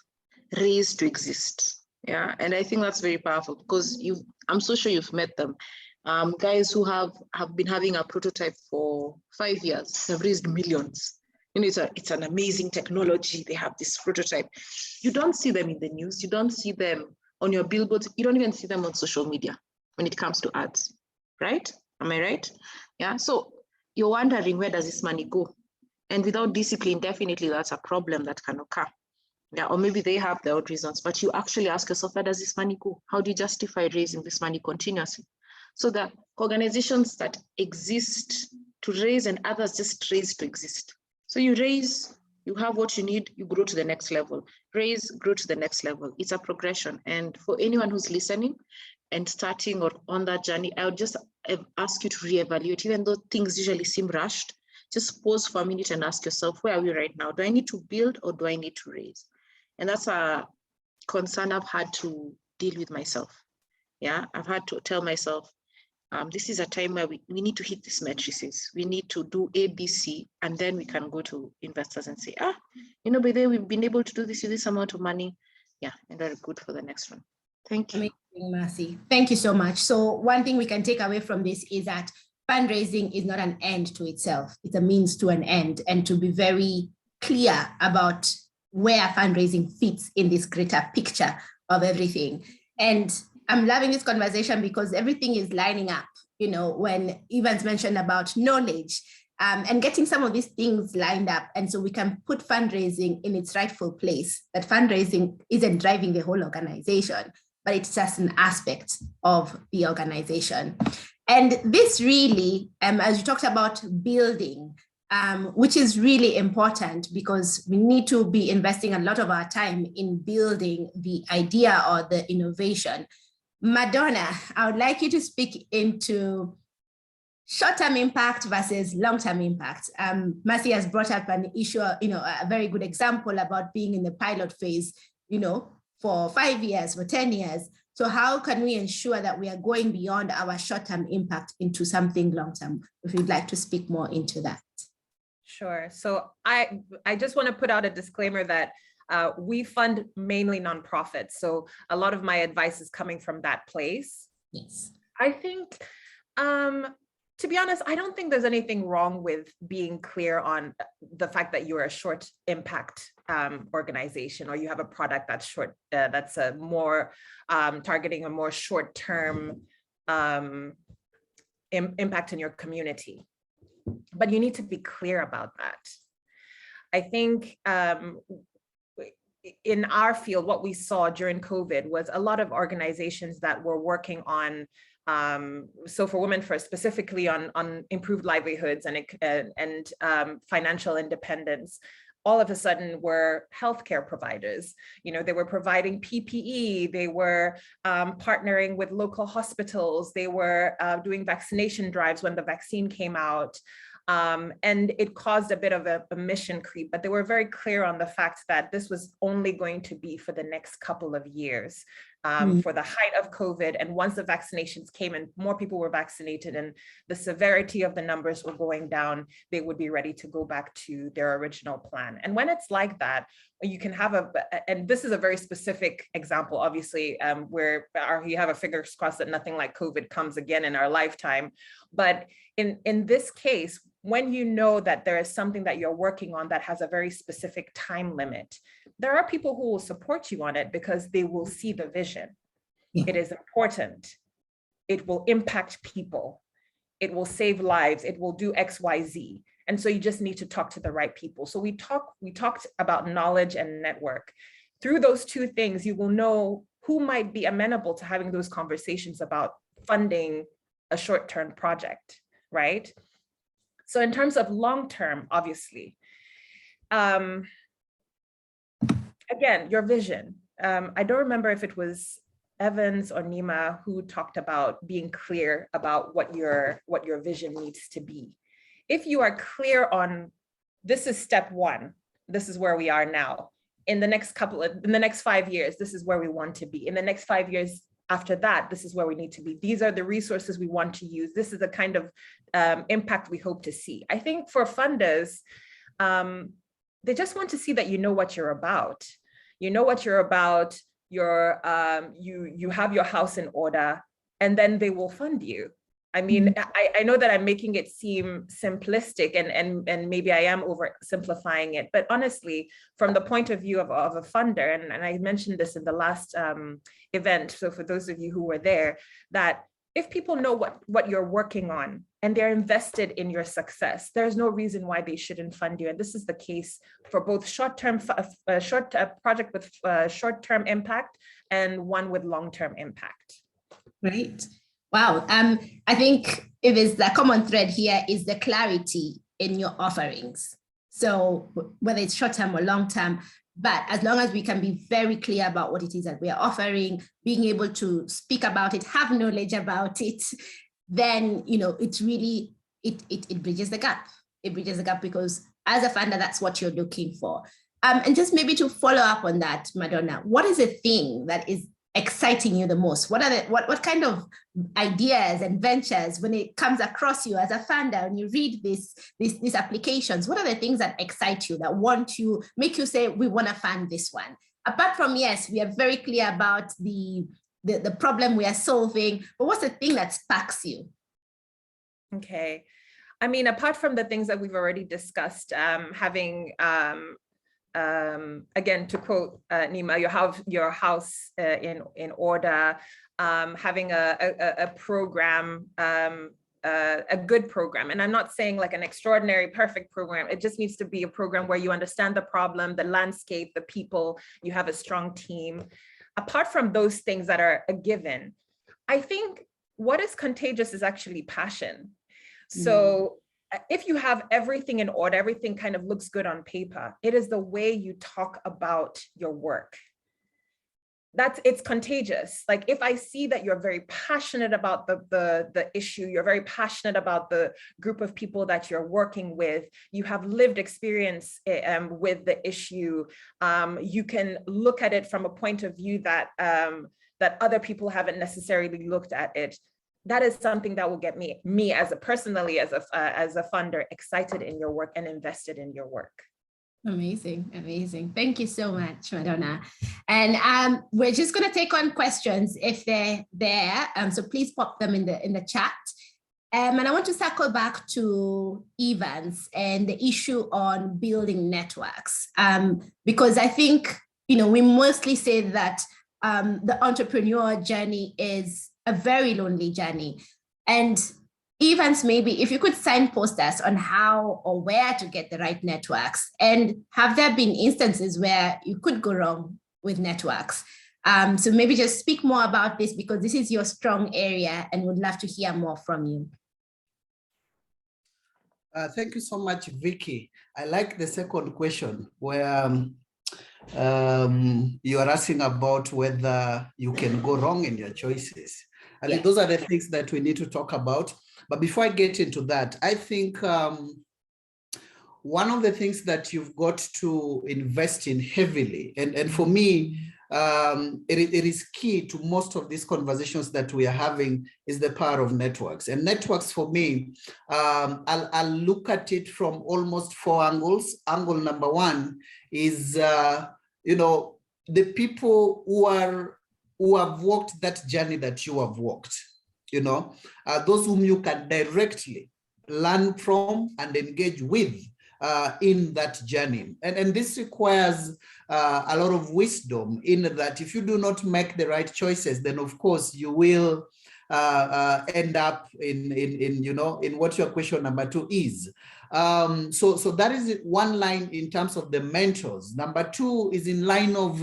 Speaker 15: raise to exist, yeah. And I think that's very powerful, because I'm so sure you've met them. Guys who have been having a prototype for 5 years, they've raised millions. You know, it's an amazing technology. They have this prototype. You don't see them in the news. You don't see them on your billboards. You don't even see them on social media when it comes to ads, right? Am I right? Yeah. So you're wondering, where does this money go? And without discipline, definitely that's a problem that can occur. Yeah, or maybe they have their own reasons, but you actually ask yourself, where does this money go? How do you justify raising this money continuously? So the organizations that exist to raise, and others just raise to exist. So you raise, you have what you need, you grow to the next level. Raise, grow to the next level. It's a progression. And for anyone who's listening and starting or on that journey, I would just ask you to reevaluate, even though things usually seem rushed. Just pause for a minute and ask yourself, where are we right now? Do I need to build, or do I need to raise? And that's a concern I've had to deal with myself. Yeah, I've had to tell myself, this is a time where we need to hit these matrices. We need to do A, B, C, and then we can go to investors and say, you know, by the way, we've been able to do this with this amount of money. Yeah, and very good for the next one. Thank you.
Speaker 10: Amazing, Mercy. Thank you so much. So one thing we can take away from this is that fundraising is not an end to itself. It's a means to an end, and to be very clear about where fundraising fits in this greater picture of everything. And I'm loving this conversation because everything is lining up, you know, when Evans mentioned about knowledge and getting some of these things lined up. And so we can put fundraising in its rightful place, that fundraising isn't driving the whole organization, but it's just an aspect of the organization. And this really, as you talked about building, which is really important, because we need to be investing a lot of our time in building the idea or the innovation. Madonna, I would like you to speak into short-term impact versus long-term impact. Mercy has brought up an issue, you know, a very good example about being in the pilot phase, you know, for 5 years, for 10 years. So how can we ensure that we are going beyond our short-term impact into something long-term? If you'd like to speak more into that.
Speaker 14: Sure. So I just want to put out a disclaimer that we fund mainly nonprofits. So a lot of my advice is coming from that place.
Speaker 10: Yes.
Speaker 14: I think, to be honest, I don't think there's anything wrong with being clear on the fact that you're a short impact organization, or you have a product that's that's a more targeting a more short-term impact in your community. But you need to be clear about that. I think in our field, what we saw during COVID was a lot of organizations that were working on, so for Women First, specifically on improved livelihoods and financial independence, all of a sudden were healthcare providers. You know, they were providing PPE, they were partnering with local hospitals, they were doing vaccination drives when the vaccine came out. And it caused a bit of a mission creep, but they were very clear on the fact that this was only going to be for the next couple of years, for the height of COVID. And once the vaccinations came and more people were vaccinated and the severity of the numbers were going down, they would be ready to go back to their original plan. And when it's like that, you can have and this is a very specific example, obviously, where you have a fingers crossed that nothing like COVID comes again in our lifetime. But in this case, when you know that there is something that you're working on that has a very specific time limit, there are people who will support you on it because they will see the vision. Yeah. It is important. It will impact people. It will save lives. It will do X, Y, Z. And so you just need to talk to the right people. So we talked about knowledge and network. Through those two things, you will know who might be amenable to having those conversations about funding a short-term project, right? So in terms of long-term, obviously, again, your vision. I don't remember if it was Evans or Nima who talked about being clear about what your vision needs to be. If you are clear on, this is step one, this is where we are now. In the next 5 years, this is where we want to be. In the next 5 years after that, this is where we need to be. These are the resources we want to use. This is the kind of impact we hope to see. I think for funders, they just want to see that you know what you're about. You know what you're about, you have your house in order, and then they will fund you. I mean, I know that I'm making it seem simplistic and maybe I am oversimplifying it, but honestly, from the point of view of a funder, and I mentioned this in the last event, so for those of you who were there, that if people know what you're working on and they're invested in your success, there's no reason why they shouldn't fund you. And this is the case for both short-term project with short-term impact and one with long-term impact.
Speaker 10: Great. Wow. I think if it's the common thread here is the clarity in your offerings. So whether it's short-term or long-term, but as long as we can be very clear about what it is that we are offering, being able to speak about it, have knowledge about it, then, you know, it's really, it bridges the gap. It bridges the gap because as a funder, that's what you're looking for. And just maybe to follow up on that, Madonna, what is the thing that is exciting you the most? What kind of ideas and ventures, when it comes across you as a funder and you read these applications, what are the things that excite you, that make you say, we want to fund this one? Apart from, yes, we are very clear about the problem we are solving, but what's the thing that sparks you?
Speaker 14: Okay. I mean, apart from the things that we've already discussed, having again, to quote Nima, you have your house in order, having a program, a good program. And I'm not saying like an extraordinary, perfect program. It just needs to be a program where you understand the problem, the landscape, the people, you have a strong team. Apart from those things that are a given, I think what is contagious is actually passion. So if you have everything in order, everything kind of looks good on paper, it is the way you talk about your work. It's contagious. Like if I see that you're very passionate about the issue, you're very passionate about the group of people that you're working with, you have lived experience with the issue, you can look at it from a point of view that other people haven't necessarily looked at it. That is something that will get me as a funder excited in your work and invested in your work.
Speaker 10: Amazing, amazing. Thank you so much, Madonna. And we're just going to take on questions if they're there. So please pop them in the chat. And I want to circle back to Evans and the issue on building networks, because I think, we mostly say that the entrepreneur journey is a very lonely journey. And Evans, maybe if you could signpost us on how or where to get the right networks, and have there been instances where you could go wrong with networks? So maybe just speak more about this, because this is your strong area and would love to hear more from you.
Speaker 12: Thank you so much, Vicky. I like the second question where you are asking about whether you can go wrong in your choices. I think those are the things that we need to talk about. But before I get into that, I think one of the things that you've got to invest in heavily, and for me, it is key to most of these conversations that we are having, is the power of networks. And networks for me, I'll look at it from almost 4 angles. Angle number one is, the people who have walked that journey that you have walked, those whom you can directly learn from and engage with in that journey. And this requires a lot of wisdom, in that if you do not make the right choices, then of course you will end up in what your question number 2 is. So that is one line in terms of the mentors. Number 2 is in line of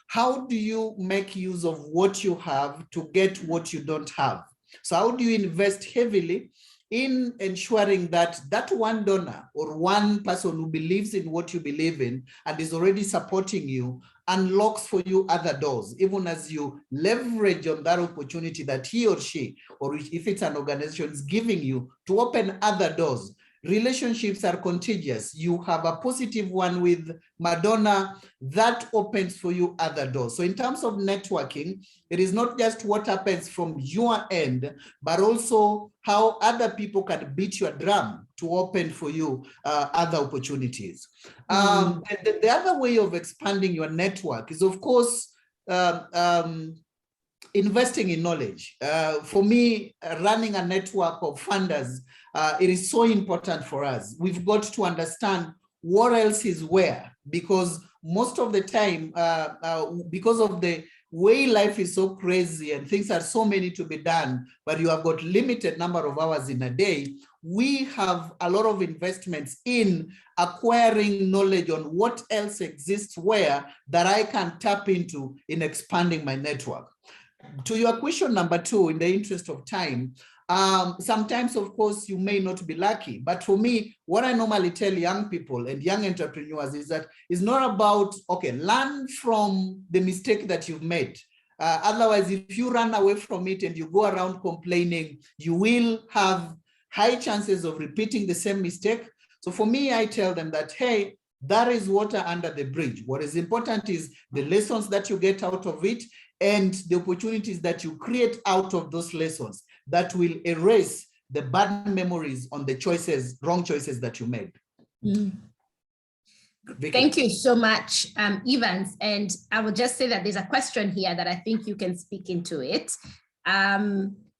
Speaker 12: how do you make use of what you have to get what you don't have? So how do you invest heavily in ensuring that that one donor or one person who believes in what you believe in and is already supporting you unlocks for you other doors, even as you leverage on that opportunity that he or she, or if it's an organization, is giving you to open other doors. Relationships are contagious. You have a positive one with Madonna, that opens for you other doors. So in terms of networking, it is not just what happens from your end, but also how other people can beat your drum to open for you other opportunities. The other way of expanding your network is, of course, investing in knowledge. For me, running a network of funders, it is so important for us. We've got to understand what else is where, because most of the time, because of the way life is so crazy and things are so many to be done, but you have got limited number of hours in a day, we have a lot of investments in acquiring knowledge on what else exists where that I can tap into in expanding my network. To your question number 2, in the interest of time, sometimes, of course, you may not be lucky. But for me, what I normally tell young people and young entrepreneurs is that it's not about, okay, learn from the mistake that you've made. Otherwise, if you run away from it and you go around complaining, you will have high chances of repeating the same mistake. So for me, I tell them that, hey, that is water under the bridge. What is important is the lessons that you get out of it and the opportunities that you create out of those lessons that will erase the bad memories on the choices, wrong choices that you made.
Speaker 10: Thank you so much, Evans. And I will just say that there's a question here that I think you can speak into it.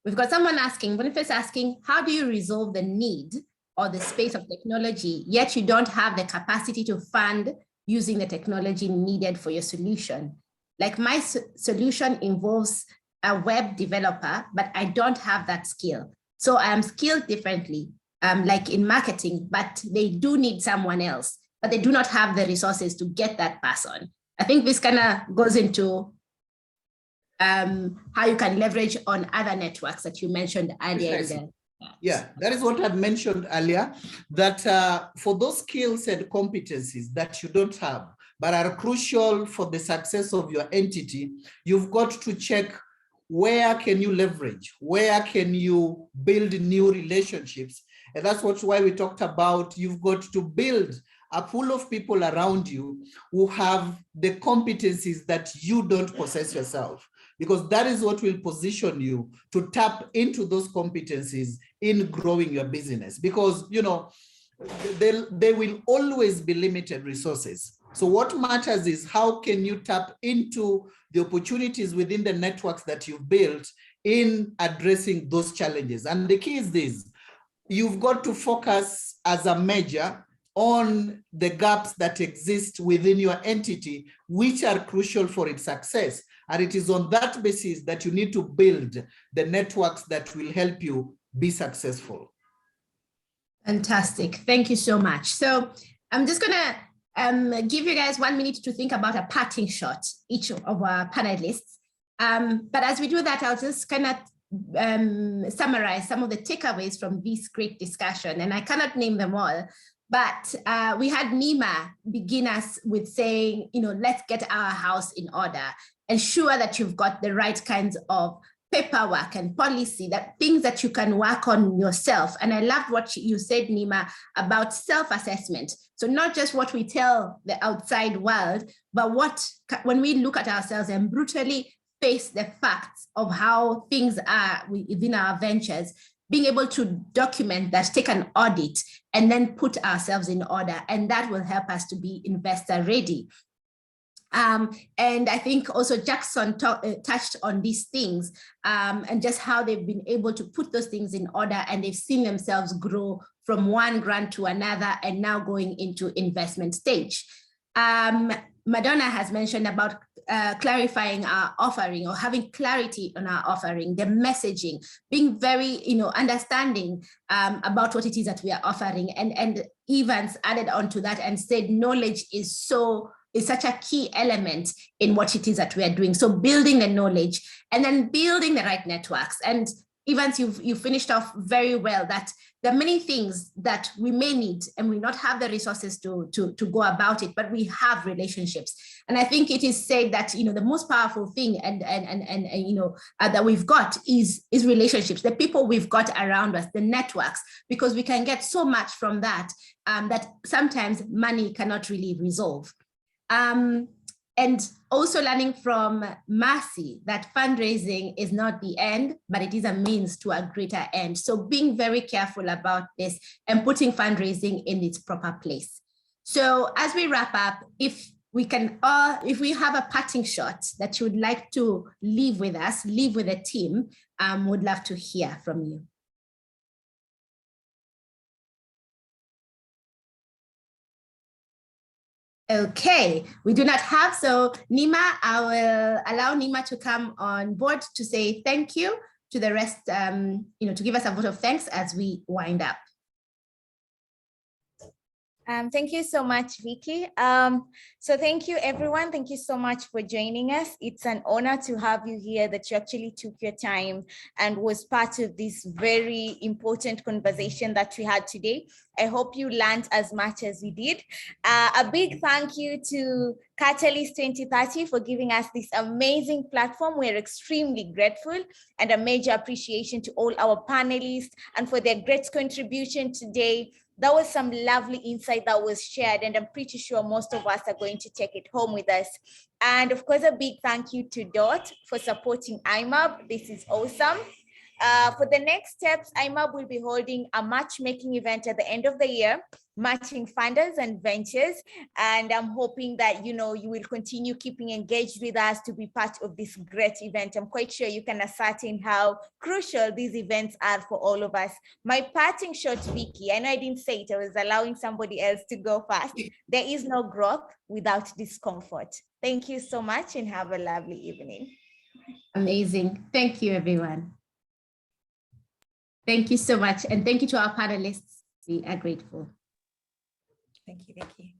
Speaker 10: We've got someone asking, Boniface asking, how do you resolve the need or the space of technology, yet you don't have the capacity to fund using the technology needed for your solution? Like my solution involves a web developer, but I don't have that skill. So I am skilled differently, like in marketing, but they do need someone else, but they do not have the resources to get that person. I think this kind of goes into how you can leverage on other networks that you mentioned earlier.
Speaker 12: Yeah, that is what I mentioned earlier, that for those skills and competencies that you don't have, but are crucial for the success of your entity, you've got to check where can you leverage, where can you build new relationships. And that's why we talked about you've got to build a pool of people around you who have the competencies that you don't possess yourself, because that is what will position you to tap into those competencies in growing your business. Because, there will always be limited resources. So what matters is how can you tap into the opportunities within the networks that you've built in addressing those challenges. And the key is this: you've got to focus as a measure on the gaps that exist within your entity, which are crucial for its success. And it is on that basis that you need to build the networks that will help you be successful.
Speaker 10: Fantastic. Thank you so much. So I'm just going to give you guys 1 minute to think about a parting shot, each of our panelists. But as we do that, I'll just kind of summarize some of the takeaways from this great discussion. And I cannot name them all, but we had Nima begin us with saying, let's get our house in order. Ensure that you've got the right kinds of paperwork and policy, that things that you can work on yourself. And I loved what you said, Nima, about self-assessment. So not just what we tell the outside world, but when we look at ourselves and brutally face the facts of how things are within our ventures, being able to document that, take an audit, and then put ourselves in order. And that will help us to be investor ready. And I think also Jackson touched on these things and just how they've been able to put those things in order, and they've seen themselves grow from one grant to another and now going into investment stage. Madonna has mentioned about clarifying our offering, or having clarity on our offering, the messaging, being very, understanding about what it is that we are offering. And Evans added on to that and said knowledge is such a key element in what it is that we are doing. So building the knowledge and then building the right networks. And Evans, you finished off very well that there are many things that we may need and we not have the resources to go about it, but we have relationships. And I think it is said that, the most powerful thing and that we've got is relationships, the people we've got around us, the networks, because we can get so much from that, that sometimes money cannot really resolve. And also learning from Mercy that fundraising is not the end, but it is a means to a greater end. So being very careful about this and putting fundraising in its proper place. So as we wrap up, if we have a parting shot that you would like to leave with us, leave with the team, would love to hear from you. Okay, we do not have, so Nima, I will allow Nima to come on board to say thank you to the rest, to give us a vote of thanks as we wind up.
Speaker 11: Thank you so much, Vicky. So thank you, everyone. Thank you so much for joining us. It's an honor to have you here, that you actually took your time and was part of this very important conversation that we had today. I hope you learned as much as we did. A big thank you to Catalyst 2030 for giving us this amazing platform. We're extremely grateful, and a major appreciation to all our panelists and for their great contribution today. That was some lovely insight that was shared, and I'm pretty sure most of us are going to take it home with us. And of course, a big thank you to Dot for supporting IMAB. This is awesome. For the next steps, IMAB will be holding a matchmaking event at the end of the year, matching funders and ventures. And I'm hoping that, you will continue keeping engaged with us to be part of this great event. I'm quite sure you can ascertain how crucial these events are for all of us. My parting shot, Vicky, I know I didn't say it, I was allowing somebody else to go first. There is no growth without discomfort. Thank you so much and have a lovely evening.
Speaker 10: Amazing. Thank you, everyone. Thank you so much. And thank you to our panelists. We are grateful.
Speaker 14: Thank you, Vicky.